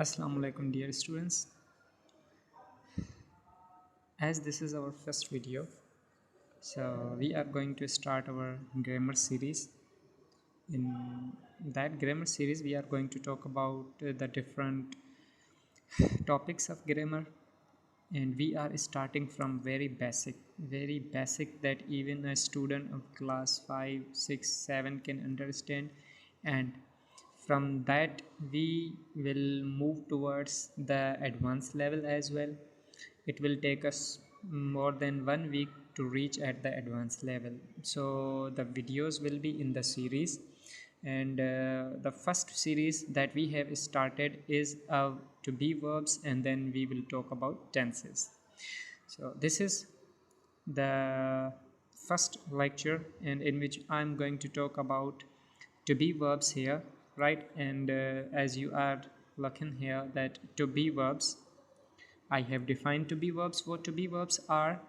Assalamu alaikum dear students. As this is our first video, so we are going to start our grammar series. In that grammar series we are going to talk about the different topics of grammar, and we are starting from very basic that even a student of class 5, 6, 7 can understand, and from that we will move towards the advanced level as well. It will take us more than 1 week to reach at the advanced level, so the videos will be in the series. And the first series that we have started is to be verbs, and then we will talk about tenses. So this is the first lecture, and in which I'm going to talk about to be verbs here, right? And as you are looking here that to be verbs, I have defined to be verbs, what to be verbs are.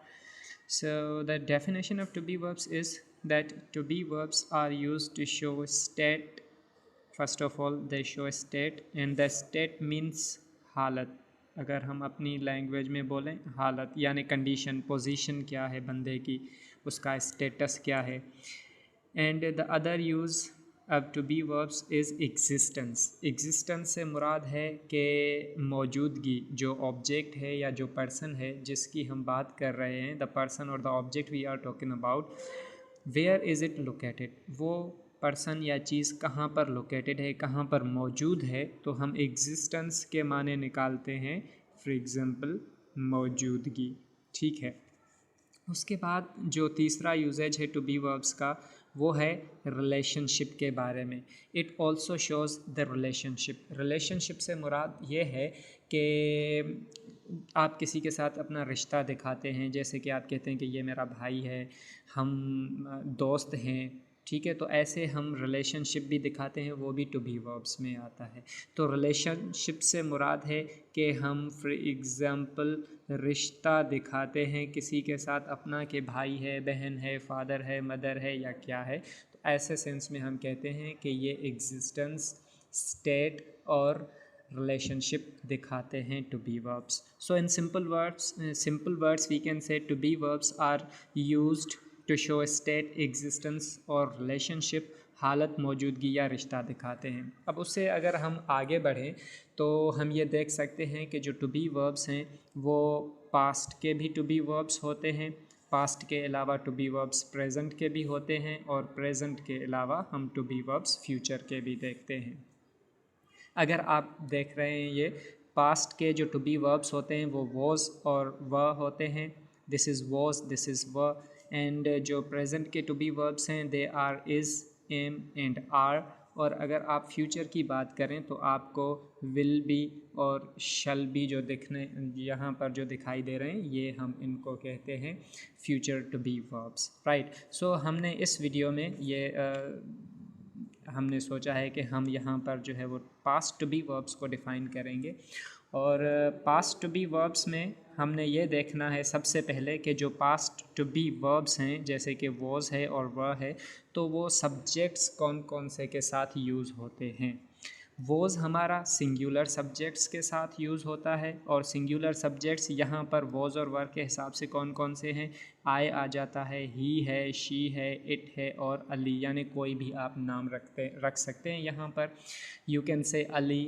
So the definition of to be verbs is that to be verbs are used to show state. First of all they show state, and the state means हालत. अगर हम अपनी language में बोलें हालत यानी condition, position क्या है बंदे की, उसका स्टेटस क्या है. And the other use of to be verbs is existence. Existence से मुराद है कि मौजूदगी, जो ऑब्जेक्ट है या जो पर्सन है जिसकी हम बात कर रहे हैं, द पर्सन और the object we are talking about, where is it located, वो पर्सन या चीज़ कहाँ पर लोकेटेड है, कहाँ पर मौजूद है, तो हम एग्जिस्टेंस के माने निकालते हैं. फॉर एग्ज़ाम्पल मौजूदगी. ठीक है. उसके बाद जो तीसरा यूजेज है टू बी वर्ब्स का, वो है रिलेशनशिप के बारे में. It also shows the relationship. Relationship से मुराद ये है कि आप किसी के साथ अपना रिश्ता दिखाते हैं, जैसे कि आप कहते हैं कि ये मेरा भाई है, हम दोस्त हैं. ठीक है, तो ऐसे हम रिलेशनशिप भी दिखाते हैं, वो भी टू बी वर्ब्स में आता है. तो रिलेशनशिप से मुराद है कि हम फॉर एग्ज़ाम्पल रिश्ता दिखाते हैं किसी के साथ अपना, कि भाई है, बहन है, फादर है, मदर है या क्या है. तो ऐसे सेंस में हम कहते हैं कि ये एग्जिस्टेंस, स्टेट और रिलेशनशिप दिखाते हैं to be verbs. So in simple words we can say to be verbs are used to show state, existence और रिलेशनशिप, हालत, मौजूदगी या रिश्ता दिखाते हैं. अब उससे अगर हम आगे बढ़ें तो हम ये देख सकते हैं कि जो टू बी वर्ब्स हैं वो पास्ट के भी टू बी वर्ब्स होते हैं. पास्ट के अलावा टू बी वर्ब्स प्रेजेंट के भी होते हैं, और प्रेजेंट के अलावा हम टू बी वर्ब्स फ्यूचर के भी देखते हैं. अगर आप देख रहे हैं, ये पास्ट के जो टू बी वर्ब्स होते हैं वो वॉज और व होते हैं. This is was, this is व. एंड जो प्रेजेंट के टू बी वर्ब्स हैं they are, is, M and are. और अगर आप फ्यूचर की बात करें तो आपको विल बी और शल बी जो दिखने यहाँ पर जो दिखाई दे रहे हैं, ये हम इनको कहते हैं future to be verbs. Right. So हमने इस वीडियो में ये हमने सोचा है कि हम यहाँ पर जो है वो पास्ट टू बी वर्ब्स को डिफ़ाइन करेंगे. और पास्ट टू बी वर्ब्स में हमने ये देखना है सबसे पहले कि जो पास्ट टू बी वर्ब्स हैं, जैसे कि वॉज है और वह है, तो वो सब्जेक्ट्स कौन कौन से के साथ यूज़ होते हैं. वॉज हमारा सिंगुलर सब्जेक्ट्स के साथ यूज़ होता है, और सिंगुलर सब्जेक्ट्स यहाँ पर वॉज और वर के हिसाब से कौन कौन से हैं. आई आ जाता है, ही है, शी है, इट है और अली, यानी कोई भी आप नाम रख सकते हैं यहाँ पर. You can say Ali,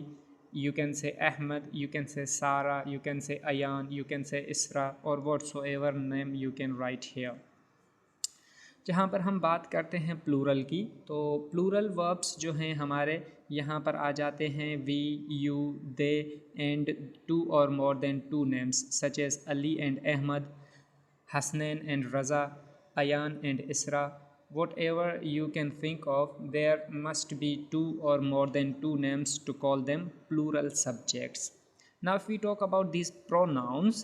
you can say Ahmed, you can say Sarah, you can say Ayan, you can say Isra, or whatsoever name you can write here. जहाँ पर हम बात करते हैं प्लूरल की, तो प्लूरल वर्ब्स जो हैं हमारे यहाँ पर आ जाते हैं we, you, they and two और more than two names such as Ali and Ahmed, Hasnain and Raza, Ayan and Isra. Whatever you can think of, there must be two or more than two names to call them plural subjects. Now if we talk about these pronouns,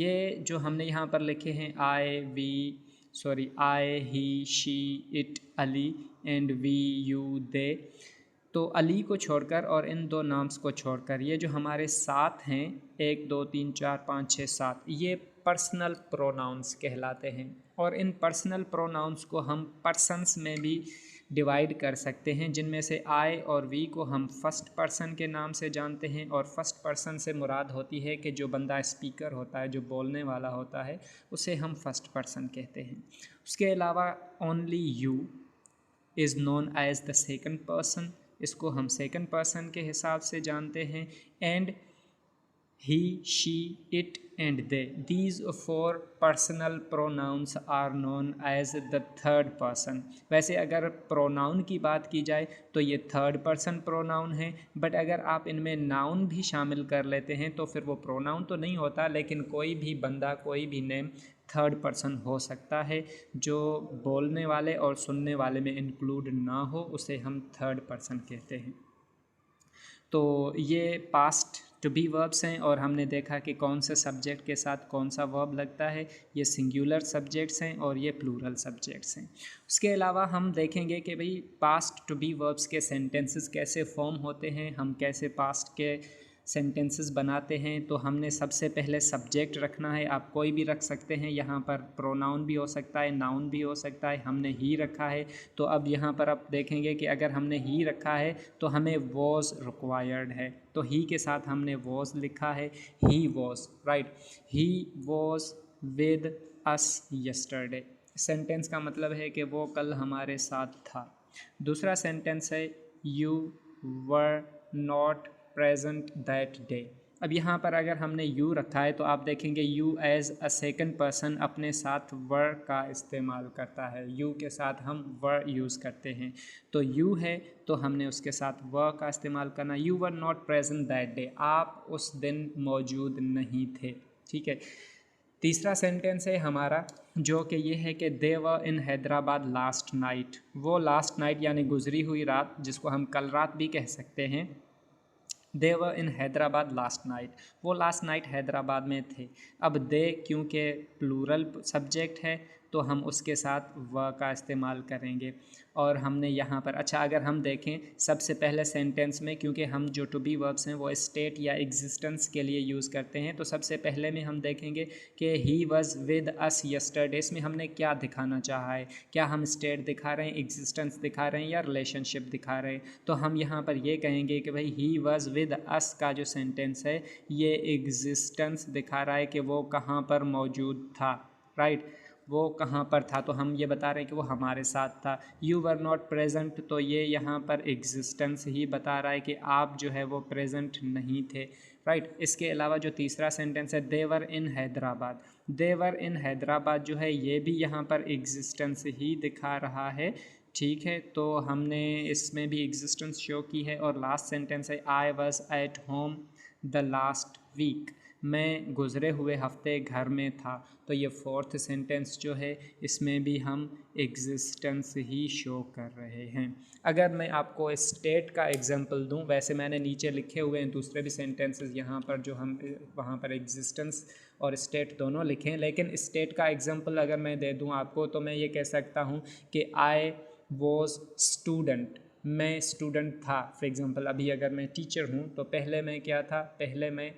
ये जो हमने यहाँ पर लिखे हैं I, he, she, it, Ali and we, you, they, तो अली को छोड़कर और इन दो नाम्स को छोड़कर ये जो हमारे सात हैं, 1, 2, 3, 4, 5, 6, 7, ये पर्सनल प्रोनाउंस कहलाते हैं. और इन पर्सनल प्रोनाउंस को हम पर्सन्स में भी डिवाइड कर सकते हैं, जिनमें से आई और वी को हम फर्स्ट पर्सन के नाम से जानते हैं, और फर्स्ट पर्सन से मुराद होती है कि जो बंदा स्पीकर होता है, जो बोलने वाला होता है, उसे हम फर्स्ट पर्सन कहते हैं। उसके अलावा only you is known as the second person, इसको हम सेकंड पर्सन के हिसाब से जानते हैं। And he, she, it and they, these four personal pronouns are known as the third person। वैसे अगर प्रोनाउन की बात की जाए तो ये थर्ड पर्सन प्रोनाउन है, बट अगर आप इनमें नाउन भी शामिल कर लेते हैं तो फिर वो प्रोनाउन तो नहीं होता, लेकिन कोई भी बंदा, कोई भी नेम थर्ड पर्सन हो सकता है जो बोलने वाले और सुनने वाले में इंक्लूड ना हो, उसे हम थर्ड पर्सन कहते हैं। तो ये पास्ट टू बी वर्ब्स हैं, और हमने देखा कि कौन से सब्जेक्ट के साथ कौन सा वर्ब लगता है। ये सिंगुलर सब्जेक्ट्स हैं और ये प्लूरल सब्जेक्ट्स हैं। उसके अलावा हम देखेंगे कि भाई पास्ट टू बी वर्ब्स के सेंटेंसेस कैसे फॉर्म होते हैं, हम कैसे पास्ट के सेंटेंसेस बनाते हैं। तो हमने सबसे पहले सब्जेक्ट रखना है, आप कोई भी रख सकते हैं, यहाँ पर प्रोनाउन भी हो सकता है, नाउन भी हो सकता है। हमने ही रखा है, तो अब यहाँ पर आप देखेंगे कि अगर हमने ही रखा है तो हमें वॉज रिक्वायर्ड है, तो ही के साथ हमने वॉज लिखा है, he was, right, he was with us yesterday. Sentence का मतलब है कि वो कल हमारे साथ था। दूसरा सेंटेंस है you were not present that day. अब यहाँ पर अगर हमने यू रखा है तो आप देखेंगे you as a second person अपने साथ वर का इस्तेमाल करता है, यू के साथ हम वर यूज़ करते हैं। तो यू है तो हमने उसके साथ वर का इस्तेमाल करना। You were not present that day, आप उस दिन मौजूद नहीं थे, ठीक है। तीसरा सेंटेंस है हमारा जो कि ये है कि दे वर इन हैदराबाद लास्ट नाइट। वो लास्ट नाइट यानी गुजरी हुई रात, जिसको हम कल रात भी कह सकते हैं, दे वर इन हैदराबाद लास्ट नाइट, वो लास्ट नाइट हैदराबाद में थे। अब दे क्योंकि प्लूरल सब्जेक्ट है तो हम उसके साथ व का इस्तेमाल करेंगे। और हमने यहाँ पर अच्छा अगर हम देखें सबसे पहले सेंटेंस में, क्योंकि हम जो टू बी वर्ब्स हैं वो स्टेट या एग्जिस्टेंस के लिए यूज़ करते हैं, तो सबसे पहले में हम देखेंगे कि he was with us yesterday. इसमें हमने क्या दिखाना चाहा है, क्या हम स्टेट दिखा रहे हैं, एग्जिस्टेंस दिखा रहे हैं या रिलेशनशिप दिखा रहे हैं। तो हम यहाँ पर ये कहेंगे कि भाई ही वॉज विद अस का जो सेंटेंस है ये एग्जिस्टेंस दिखा रहा है कि वो कहाँ पर मौजूद था, राइट, वो कहाँ पर था, तो हम ये बता रहे हैं कि वो हमारे साथ था। यू वर नॉट प्रेजेंट, तो ये यहाँ पर एग्जिस्टेंस ही बता रहा है कि आप जो है वो प्रेजेंट नहीं थे, राइट। इसके अलावा जो तीसरा सेंटेंस है देवर इन हैदराबाद, देवर इन हैदराबाद जो है ये भी यहाँ पर एग्जिस्टेंस ही दिखा रहा है, ठीक है। तो हमने इसमें भी एग्जिस्टेंस शो की है। और लास्ट सेंटेंस है I was at home the last week, मैं गुज़रे हुए हफ्ते घर में था। तो ये फोर्थ सेंटेंस जो है इसमें भी हम एग्जिस्टेंस ही शो कर रहे हैं। अगर मैं आपको स्टेट का एग्जांपल दूं, वैसे मैंने नीचे लिखे हुए हैं दूसरे भी सेंटेंसेस यहाँ पर जो हम वहाँ पर एग्जिस्टेंस और स्टेट दोनों लिखें, लेकिन स्टेट का एग्जांपल अगर मैं दे दूं आपको तो मैं ये कह सकता हूँ कि आई वॉज स्टूडेंट, मैं स्टूडेंट था। फॉर एग्ज़ाम्पल अभी अगर मैं टीचर हूँ तो पहले मैं क्या था, पहले मैं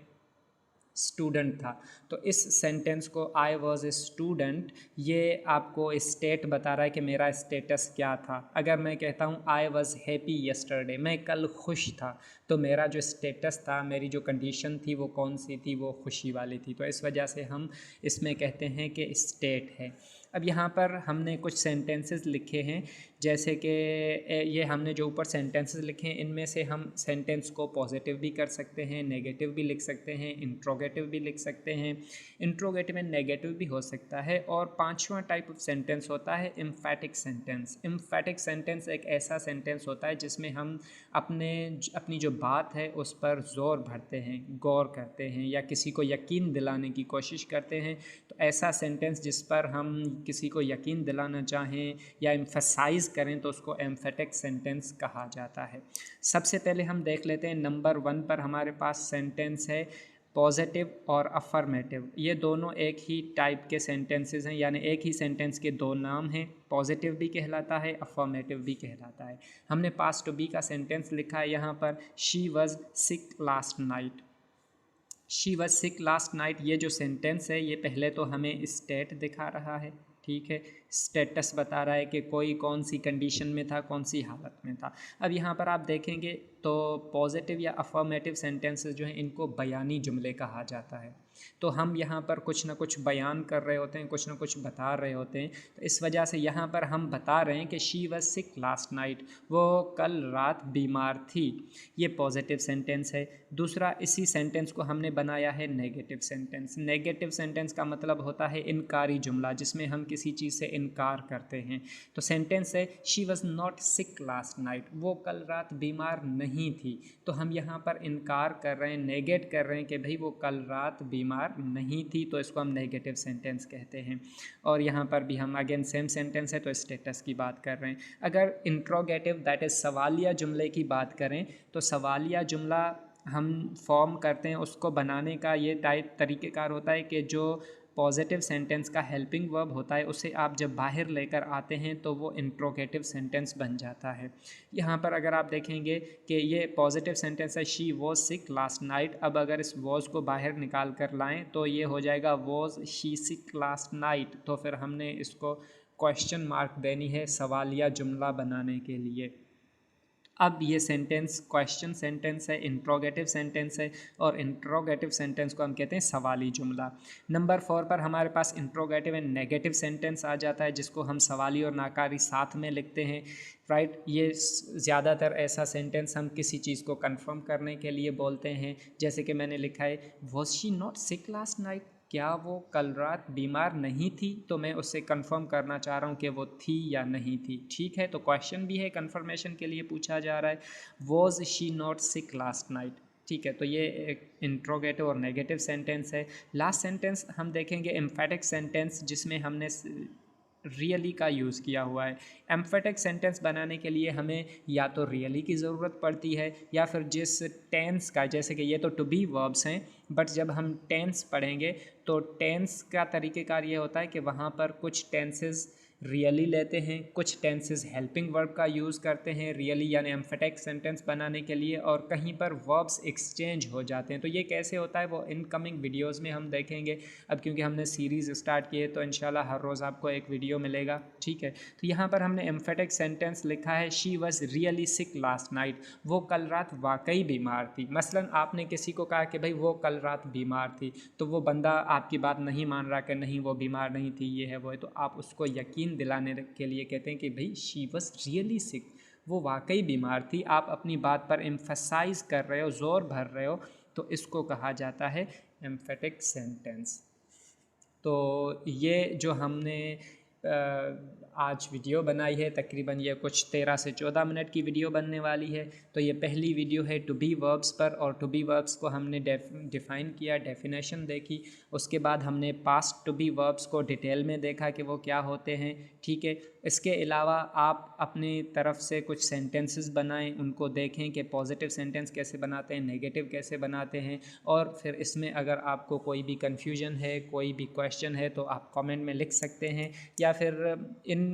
स्टूडेंट था। तो इस सेंटेंस को आई वॉज ए स्टूडेंट, ये आपको स्टेट बता रहा है कि मेरा स्टेटस क्या था। अगर मैं कहता हूँ आई वॉज हैप्पी यस्टरडे, मैं कल खुश था, तो मेरा जो स्टेटस था, मेरी जो कंडीशन थी वो कौन सी थी, वो खुशी वाली थी। तो इस वजह से हम इसमें कहते हैं कि स्टेट है। अब यहाँ पर हमने कुछ सेंटेंसेस लिखे हैं, जैसे कि ये हमने जो ऊपर सेंटेंसेस लिखे हैं इनमें से हम सेंटेंस को पॉजिटिव भी कर सकते हैं, नेगेटिव भी लिख सकते हैं, इंट्रोगेटिव भी लिख सकते हैं। इंट्रोगेटिव एंड नेगेटिव भी हो सकता है। और पांचवा टाइप ऑफ सेंटेंस होता है एम्फैटिक सेंटेंस। एम्फैटिक सेंटेंस एक ऐसा सेंटेंस होता है जिसमें हम अपनी जो बात है उस पर ज़ोर भरते हैं, गौर करते हैं या किसी को यकीन दिलाने की कोशिश करते हैं। तो ऐसा सेंटेंस जिस पर हम किसी को यकीन दिलाना चाहें या एम्फसाइज़ करें तो उसको एम्फेटिक सेंटेंस कहा जाता है। सबसे पहले हम देख लेते हैं नंबर 1 पर हमारे पास सेंटेंस है पॉजिटिव और अफर्मेटिव। ये दोनों एक ही टाइप के सेंटेंसेस हैं, यानी एक ही सेंटेंस के दो नाम हैं। पॉजिटिव भी कहलाता है, अफर्मेटिव भी कहलाता है। हमने पास्ट टू बी का सेंटेंस लिखा है यहाँ पर, she was sick last night. She was sick last night, ये जो सेंटेंस है ये पहले तो हमें स्टेट दिखा रहा है, ठीक है। स्टेटस बता रहा है कि कोई कौन सी कंडीशन में था, कौन सी हालत में था। अब यहाँ पर आप देखेंगे तो पॉजिटिव या अफर्मेटिव सेंटेंसेस जो हैं इनको बयानी जुमले कहा जाता है। तो हम यहाँ पर कुछ ना कुछ बयान कर रहे होते हैं, कुछ ना कुछ बता रहे होते हैं। तो इस वजह से यहाँ पर हम बता रहे हैं कि she was sick last night, वो कल रात बीमार थी। ये पॉजिटिव सेंटेंस है। दूसरा, इसी सेंटेंस को हमने बनाया है नेगेटिव सेंटेंस। नेगेटिव सेंटेंस का मतलब होता है इनकारी जुमला, जिसमें हम किसी चीज़ से इनकार करते हैं। तो सेंटेंस है she was not sick last night, वो कल रात बीमार नहीं थी। तो हम यहाँ पर इनकार कर रहे हैं, नेगेट कर रहे हैं कि भाई वो कल रात बीमार नहीं थी, तो इसको हम नेगेटिव सेंटेंस कहते हैं। और यहाँ पर भी हम अगेन सेम सेंटेंस है तो स्टेटस की बात कर रहे हैं। अगर इंट्रोगेटिव दैट इज़ सवालिया जुमले की बात करें तो सवालिया जुमला हम फॉर्म करते हैं, उसको बनाने का ये तरीक़ेकार होता है कि जो पॉजिटिव सेंटेंस का हेल्पिंग वर्ब होता है उसे आप जब बाहर लेकर आते हैं तो वो इंट्रोगेटिव सेंटेंस बन जाता है। यहाँ पर अगर आप देखेंगे कि ये पॉजिटिव सेंटेंस है she was sick last night. अब अगर इस वॉज को बाहर निकाल कर लाएँ तो ये हो जाएगा was she sick last night. तो फिर हमने इसको क्वेश्चन मार्क देनी है सवालिया जुमला बनाने के लिए। अब ये सेंटेंस क्वेश्चन सेंटेंस है, इंट्रोगेटिव सेंटेंस है, और इंट्रोगेटिव सेंटेंस को हम कहते हैं सवाली जुमला। नंबर 4 पर हमारे पास इंट्रोगेटिव एंड नेगेटिव सेंटेंस आ जाता है, जिसको हम सवाली और नाकारी साथ में लिखते हैं। राइट, ये ज़्यादातर ऐसा सेंटेंस हम किसी चीज़ को कंफर्म करने के लिए बोलते हैं। जैसे कि मैंने लिखा है was she not sick last night, क्या वो कल रात बीमार नहीं थी। तो मैं उससे कंफर्म करना चाह रहा हूँ कि वो थी या नहीं थी। ठीक है, तो क्वेश्चन भी है, कंफर्मेशन के लिए पूछा जा रहा है was she not sick last night. ठीक है, तो ये एक इंट्रोगेटिव और नेगेटिव सेंटेंस है। लास्ट सेंटेंस हम देखेंगे एम्फेटिक सेंटेंस, जिसमें हमने रियली का यूज़ किया हुआ है। एम्फेटिक सेंटेंस बनाने के लिए हमें या तो रियली की ज़रूरत पड़ती है या फिर जिस टेंस का, जैसे कि ये तो टू बी वर्ब्स हैं, बट जब हम टेंस पढ़ेंगे तो टेंस का तरीक़ेकार ये होता है कि वहाँ पर कुछ टेंसेस रियली लेते हैं, कुछ टेंसेस हेल्पिंग वर्ब का यूज़ करते हैं रियली यानी एम्फेटिक सेंटेंस बनाने के लिए, और कहीं पर वर्ब्स एक्सचेंज हो जाते हैं। तो ये कैसे होता है वो इनकमिंग वीडियोस में हम देखेंगे। अब क्योंकि हमने सीरीज़ स्टार्ट की है तो इंशाल्लाह हर रोज़ आपको एक वीडियो मिलेगा। ठीक है, तो यहाँ पर हमने एम्फेटिक सेंटेंस लिखा है she was really sick last night, वो कल रात वाकई बीमार थी। मसलन आपने किसी को कहा कि भाई वो कल रात बीमार थी, तो वो बंदा आपकी बात नहीं मान रहा कि नहीं वो बीमार नहीं थी, ये है वो है, तो आप उसको यकीन दिलाने के लिए कहते हैं कि भाई शी वॉज रियली सिक, वो वाकई बीमार थी। आप अपनी बात पर एम्फसाइज कर रहे हो, जोर भर रहे हो, तो इसको कहा जाता है एम्फेटिक सेंटेंस। तो ये जो हमने आज वीडियो बनाई है, तकरीबन ये कुछ 13 से 14 मिनट की वीडियो बनने वाली है। तो ये पहली वीडियो है टू बी वर्ब्स पर, और टू बी वर्ब्स को हमने डिफ़ाइन किया, डेफिनेशन देखी। उसके बाद हमने पास्ट टू बी वर्ब्स को डिटेल में देखा कि वो क्या होते हैं। ठीक है, इसके अलावा आप अपनी तरफ से कुछ सेंटेंसेस बनाएं, उनको देखें कि पॉजिटिव सेंटेंस कैसे बनाते हैं, नेगेटिव कैसे बनाते हैं, और फिर इसमें अगर आपको कोई भी कन्फ्यूजन है, कोई भी क्वेश्चन है, तो आप कमेंट में लिख सकते हैं, या फिर इन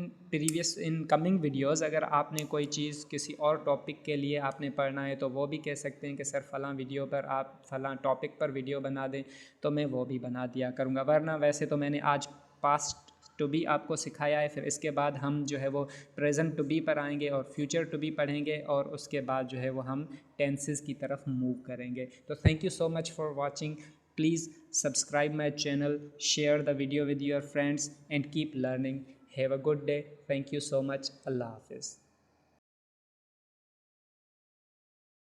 कमिंग वीडियोस अगर आपने कोई चीज़ किसी और टॉपिक के लिए आपने पढ़ना है तो वो भी कह सकते हैं कि सर फ़लाँ वीडियो पर आप फ़लाँ टॉपिक पर वीडियो बना दें, तो मैं वो भी बना दिया करूँगा। वरना वैसे तो मैंने आज पास्ट टू बी आपको सिखाया है, फिर इसके बाद हम जो है वो प्रेजेंट टू बी पर आएंगे और फ्यूचर टू बी पढ़ेंगे, और उसके बाद जो है वो हम टेंसेस की तरफ मूव करेंगे। तो thank you so much for watching. Please subscribe my channel, share the video with your friends, and keep learning. Have a good day. Thank you so much. Allah Hafiz.